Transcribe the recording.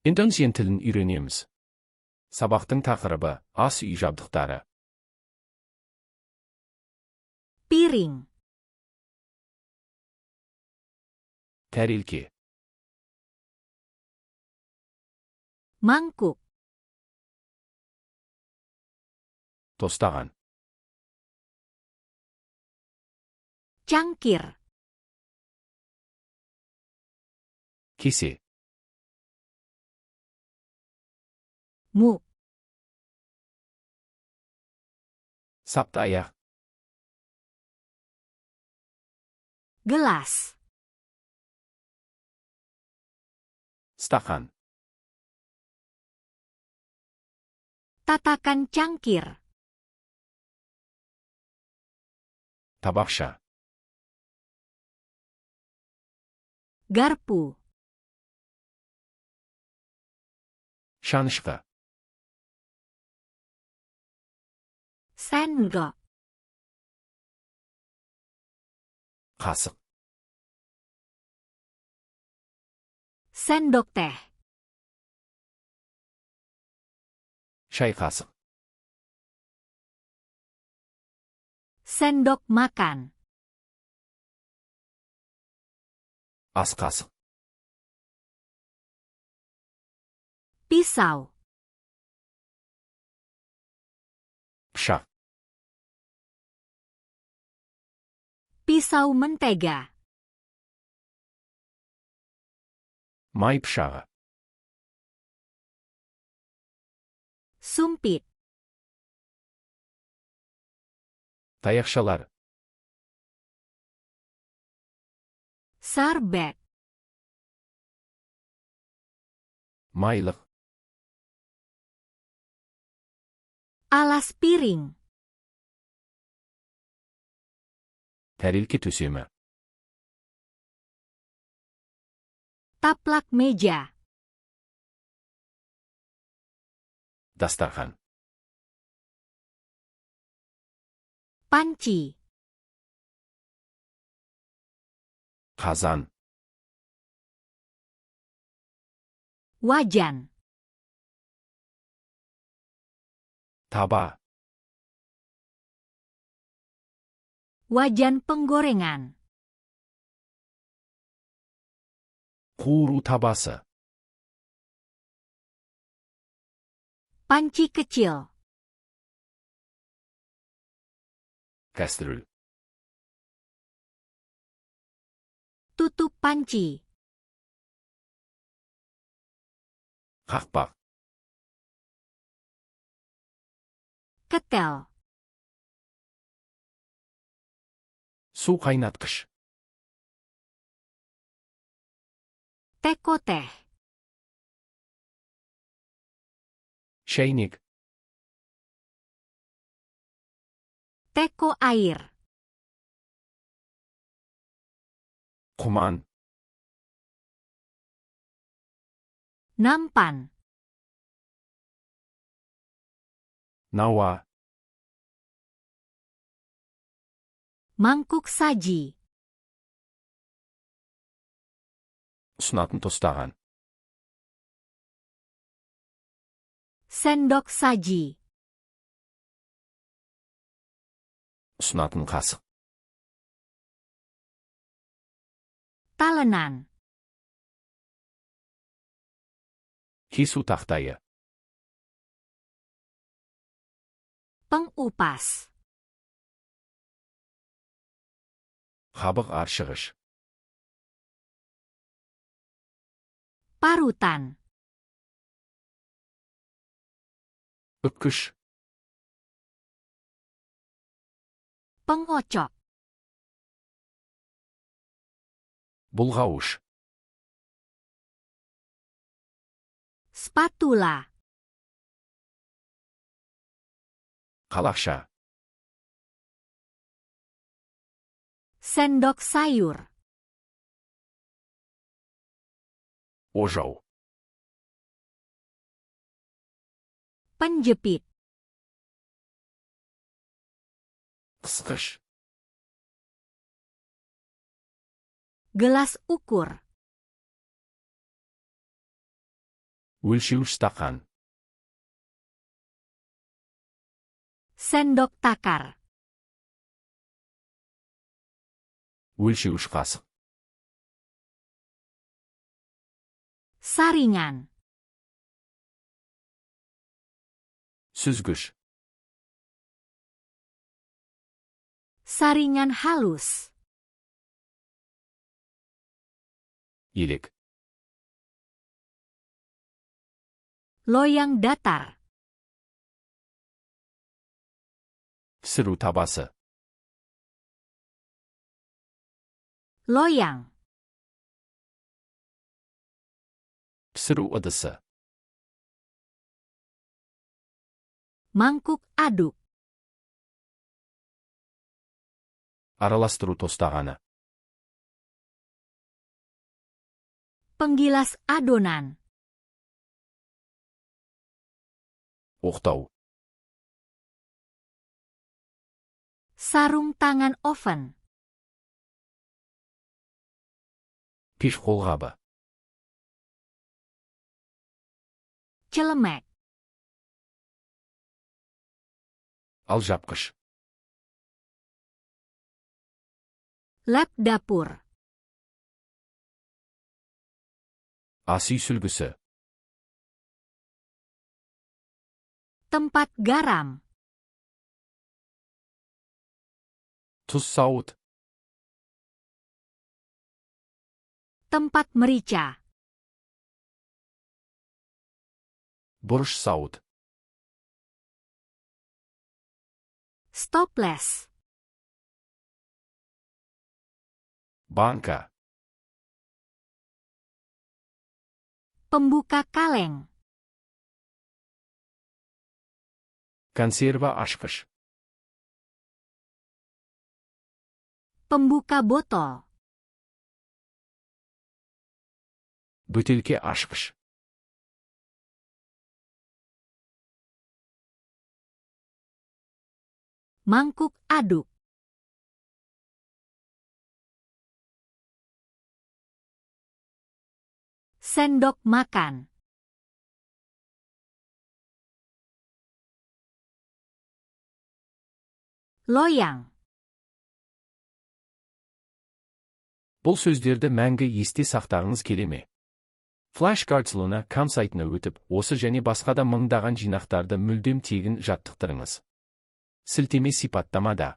Индонезия тілін үйренеміз. Сабақтың тақырыбы ас үй жабдықтары. Piring. Тәрелке, Mangkuk. тостаған, Cangkir. кесе, Muk. сапты аяқ, Gelas. стақан, Tatakan cangkir. табақша, Garpu. шанышқы, Sendok. қасық, Sendok teh. шай қасық, Sendok makan. ас қасық, Pisau. пышақ, Pisau mentega. май пышағы, Sumpit. таяқшалар, Sarbet. майлық, Alas piring. тәрелке төсемі, Taplak meja. дастархан, Panci. қазан, Wajan. таба, Wajan penggorengan. қуыру табасы, Panci kecil. кәстрүл, Tutup panci. қақпақ, Ketel. су қайнатқыш, Teko teh. шәйнек, Teko air. құман, Nampan. науа, Mangkuk saji. ұсынатын тостаған, Sendok saji. ұсынатын қасық, Talenan. кесу тақтайы, Pengupas. қабық аршығыш, Parutan. үккіш, Pengocok. бұлғауыш, Spatula. қалақша, Sendok sayur. ожау, Penjepit. қысқыш, Gelas ukur. Өлшеуіш стақан. Sendok takar. Өлшеуіш қасық. Saringan. Сүзгіш. Saringan halus. Елек. Loyang datar. Пісіру табасы. Loyang. Пісіру ыдысы. Mangkuk aduk. Араластыру тостағаны. Penggilas adonan. Оқтау. Sarung tangan oven. Пеш қолғабы. Celemek. Алжапқыш. Lap dapur. Ас үй сүлгісі. Tempat garam. Тұз сауыт. Tempat merica. Бұрыш сауыт. Stoples. Банка. Pembuka kaleng. Консерва ашқыш. Pembuka botol. Бөтелке ашқыш. Mangkuk aduk. Sendok makan. Loyang. Бұл сөздерді мәңгі есте сақтағыңыз келе ме? Flashcards.com сайтына өтіп, осы және басқа да мыңдаған жинақтарды мүлдем тегін жаттықтырыңыз. Сілтеме сипаттамада.